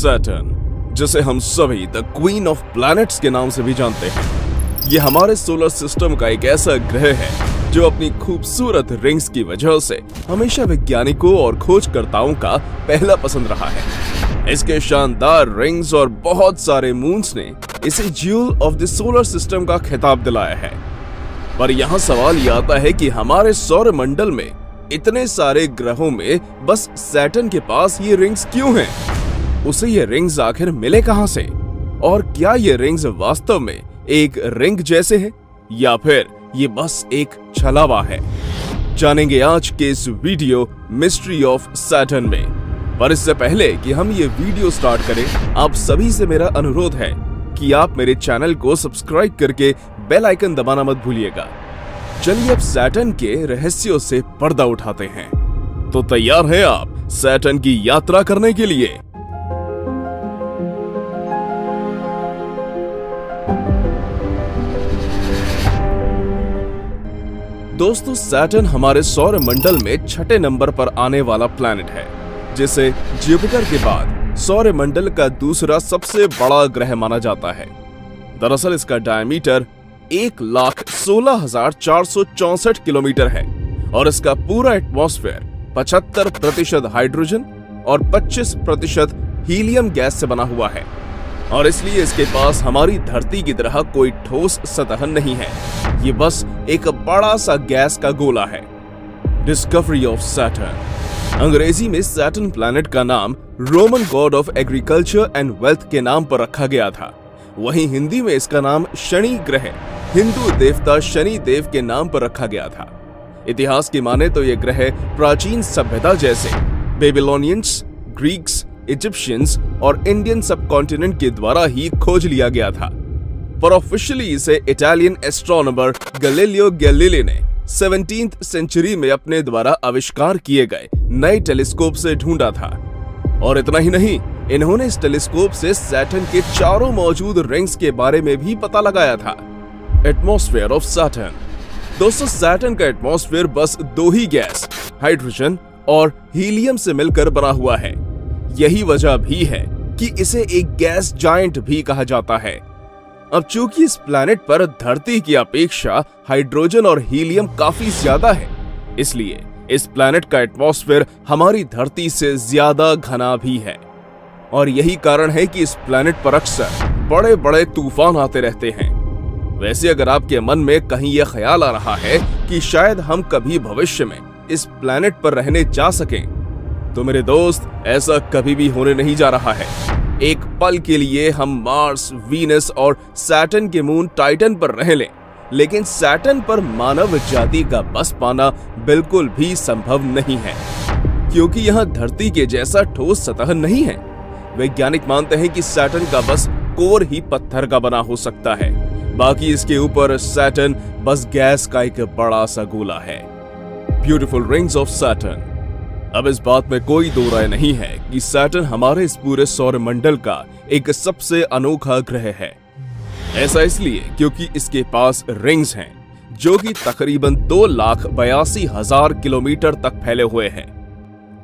Saturn, जिसे हम सभी द क्वीन ऑफ प्लैनेट्स के नाम से भी जानते हैं, ये हमारे सोलर सिस्टम का एक ऐसा ग्रह है जो अपनी खूबसूरत रिंग्स की वजह से हमेशा वैज्ञानिकों और खोजकर्ताओं का पहला पसंद रहा है। इसके शानदार रिंग्स और बहुत सारे मून्स ने इसे jewel of the solar system का खिताब दिलाया है। पर यहाँ सवाल ये आता है कि हमारे सौर मंडल में इतने सारे ग्रहों में बस सैटर्न के पास ये रिंग्स क्यों हैं? उसे ये रिंग्स आखिर मिले कहां से? और क्या ये रिंग्स वास्तव में एक रिंग जैसे हैं या फिर ये बस एक छलावा है? जानेंगे आज के इस वीडियो मिस्ट्री ऑफ सैटर्न में। पर इससे पहले कि हम ये वीडियो स्टार्ट करें, आप सभी से मेरा अनुरोध है कि आप मेरे चैनल को सब्सक्राइब करके बेल आइकन दबाना मत भूलिएगा। चलिए अब सैटर्न के रहस्यों से पर्दा उठाते हैं। तो तैयार हैं आप सैटर्न की यात्रा करने के लिए? दोस्तों, सैटर्न हमारे सौर मंडल में छठे नंबर पर आने वाला प्लैनेट है, जिसे जुपिटर के बाद सौर मंडल का दूसरा सबसे बड़ा ग्रह माना जाता है। दरअसल इसका डायमीटर 1,16,464 किलोमीटर है और इसका पूरा एटमॉस्फेयर 75% हाइड्रोजन और 25% हीलियम गैस से बना हुआ है और इसलिए इसके पास हमारी धरती की तरह कोई ठोस सतह नहीं है। ये बस एक बड़ा सा गैस का गोला है। Discovery of Saturn. अंग्रेजी में सैटर्न प्लैनेट का नाम Roman God of agriculture and wealth के नाम पर रखा गया था। वहीं हिंदी में इसका नाम शनि ग्रह हिंदू देवता शनि देव के नाम पर रखा गया था। इतिहास की माने तो यह ग्रह प्राचीन सभ्यता जैसे बेबीलोनियंस, ग्रीक्स, इजिप्शियंस और इंडियन सबकॉन्टिनेंट के द्वारा ही खोज लिया गया था। पर ऑफिशियली इसे इटालियन एस्ट्रोनॉमर गैलीलियो गैलीली ने 17th सेंचुरी में अपने द्वारा आविष्कार किए गए नए टेलीस्कोप से ढूंढा था। और इतना ही नहीं, इन्होंने इस टेलीस्कोप से सैटर्न के चारों मौजूद रिंग्स के बारे में भी पता लगाया था। Atmosphere of Saturn. दोस्तों, सैटर्न का एटमॉस्फेयर बस दो ही गैस, हाइड्रोजन और हीलियम से मिलकर बना हुआ है। यही वजह भी है कि इसे एक गैस जायंट भी कहा जाता है। अब चूंकि इस प्लैनेट पर धरती की अपेक्षा हाइड्रोजन और हीलियम काफी ज्यादा है, इसलिए इस प्लैनेट का एटमॉस्फेयर हमारी धरती से ज्यादा घना भी है। और यही कारण है कि इस प्लैनेट पर अक्सर बड़े बड़े तूफान आते रहते हैं। वैसे अगर आपके मन में कहीं यह ख्याल आ रहा है कि शायद हम कभी भविष्य में इस प्लैनेट पर रहने जा सकें, तो मेरे दोस्त, ऐसा कभी भी होने नहीं जा रहा है। एक पल के लिए हम मार्स, वीनस और सैटर्न के मून टाइटन पर रह लें, लेकिन सैटर्न पर मानव जाति का बस पाना बिल्कुल भी संभव नहीं है, क्योंकि यहाँ धरती के जैसा ठोस सतह नहीं है। वैज्ञानिक मानते हैं कि सैटर्न का बस कोर ही पत्थर का बना हो सकता है, बाकी इसके ऊपर सैटर्न बस गैस का एक बड़ा सा गोला है। Beautiful rings of Saturn. अब इस बात में कोई दो राय नहीं है कि सैटर्न हमारे इस पूरे सौर मंडल का एक सबसे अनोखा ग्रह है। ऐसा इसलिए क्योंकि इसके पास रिंग्स हैं जो कि तकरीबन 2,82,000 किलोमीटर तक फैले हुए हैं।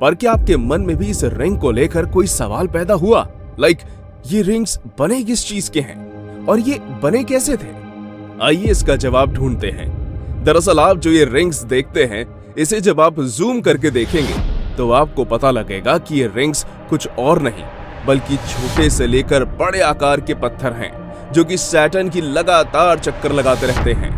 पर क्या आपके मन में भी इस रिंग को लेकर कोई सवाल पैदा हुआ? ये रिंग्स बने किस चीज के हैं और ये बने कैसे थे? आइए इसका जवाब ढूंढते हैं। दरअसल आप जो ये रिंग्स देखते हैं, इसे जब आप जूम करके देखेंगे तो आपको पता लगेगा कि ये रिंग्स कुछ और नहीं बल्कि छोटे से लेकर बड़े आकार के पत्थर हैं जो कि सैटर्न की लगातार चक्कर लगाते रहते हैं।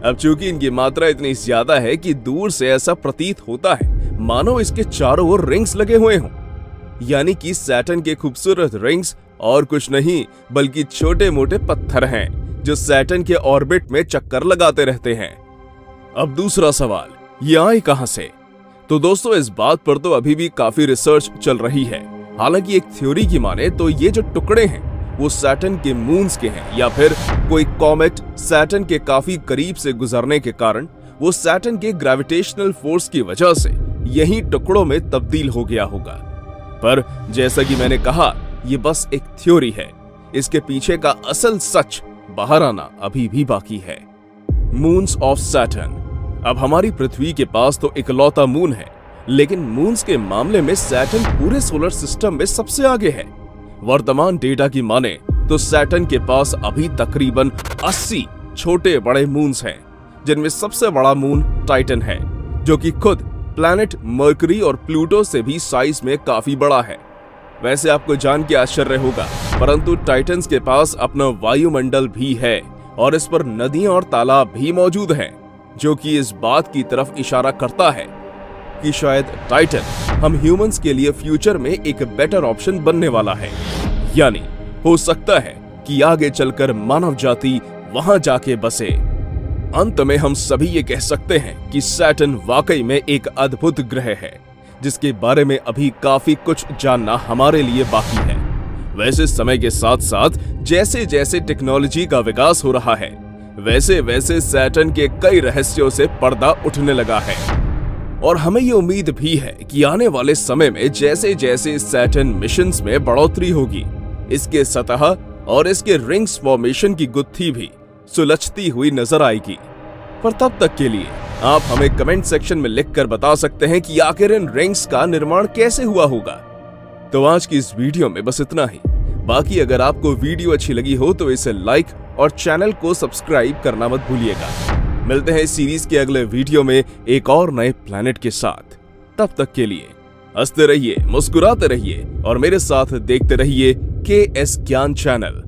अब चूंकि इनकी मात्रा इतनी ज्यादा है कि दूर से ऐसा प्रतीत होता है मानो इसके चारों ओर रिंग्स लगे हुए हों। यानी कि सैटर्न के खूबसूरत रिंग्स और कुछ नहीं बल्कि छोटे मोटे पत्थर हैं जो सैटर्न के ऑर्बिट में चक्कर लगाते रहते हैं। अब दूसरा सवाल, ये आए कहां से? तो दोस्तों, इस बात पर तो अभी भी काफी रिसर्च चल रही है। हालांकि एक थ्योरी की माने तो ये जो टुकड़े हैं वो सैटर्न के मून्स के हैं या फिर कोई कॉमेट सैटर्न के काफी करीब से गुजरने के कारण वो सैटर्न के ग्रेविटेशनल फोर्स की वजह से यही टुकड़ों में तब्दील हो गया होगा। पर जैसा कि मैंने कहा, ये बस एक थ्योरी है। इसके पीछे का असल सच बाहर आना अभी भी बाकी है। Moons of Saturn. अब हमारी पृथ्वी के पास तो इकलौता मून है, लेकिन मून्स के मामले में सैटर्न पूरे सोलर सिस्टम में सबसे आगे है। वर्तमान डेटा की माने तो सैटर्न के पास अभी तकरीबन 80 छोटे बड़े मून्स हैं, जिनमें सबसे बड़ा मून टाइटन है, जो कि खुद प्लैनेट मर्करी और प्लूटो से भी साइज में काफी बड़ा है। वैसे आपको जान के आश्चर्य होगा, परंतु टाइटन्स के पास अपना वायुमंडल भी है और इस पर नदियां और तालाब भी मौजूद हैं, जो कि इस बात की तरफ इशारा करता है कि शायद टाइटन हम ह्यूमंस के लिए फ्यूचर में एक बेटर ऑप्शन बनने वाला है। यानी हो सकता है कि आगे चलकर मानव जाति वहां जाके बसे। अंत में हम सभी ये कह सकते हैं कि सैटर्न वाकई में एक अद्भुत ग्रह है, जिसके बारे में अभी काफी कुछ जानना हमारे लिए बाकी है। वैसे समय के साथ साथ जैसे जैसे टेक्नोलॉजी का विकास हो रहा है, वैसे वैसे सैटर्न के कई रहस्यों से पर्दा उठने लगा है और हमें ये उम्मीद भी है कि आने वाले समय में जैसे जैसे सैटर्न मिशंस में बढ़ोतरी होगी, इसके सतह और इसके रिंग्स फॉर्मेशन की गुत्थी भी सुलझती हुई नजर आएगी। पर तब तक के लिए आप हमें कमेंट सेक्शन में लिखकर बता सकते हैं कि आखिर इन रिंग्स का निर्माण कैसे हुआ होगा। तो आज की इस वीडियो में बस इतना ही। बाकी अगर आपको वीडियो अच्छी लगी हो तो इसे लाइक और चैनल को सब्सक्राइब करना मत भूलिएगा। मिलते हैं इस सीरीज के अगले वीडियो में एक और नए प्लैनेट के साथ। तब तक के लिए हंसते रहिए, मुस्कुराते रहिए और मेरे साथ देखते रहिए KS ज्ञान चैनल।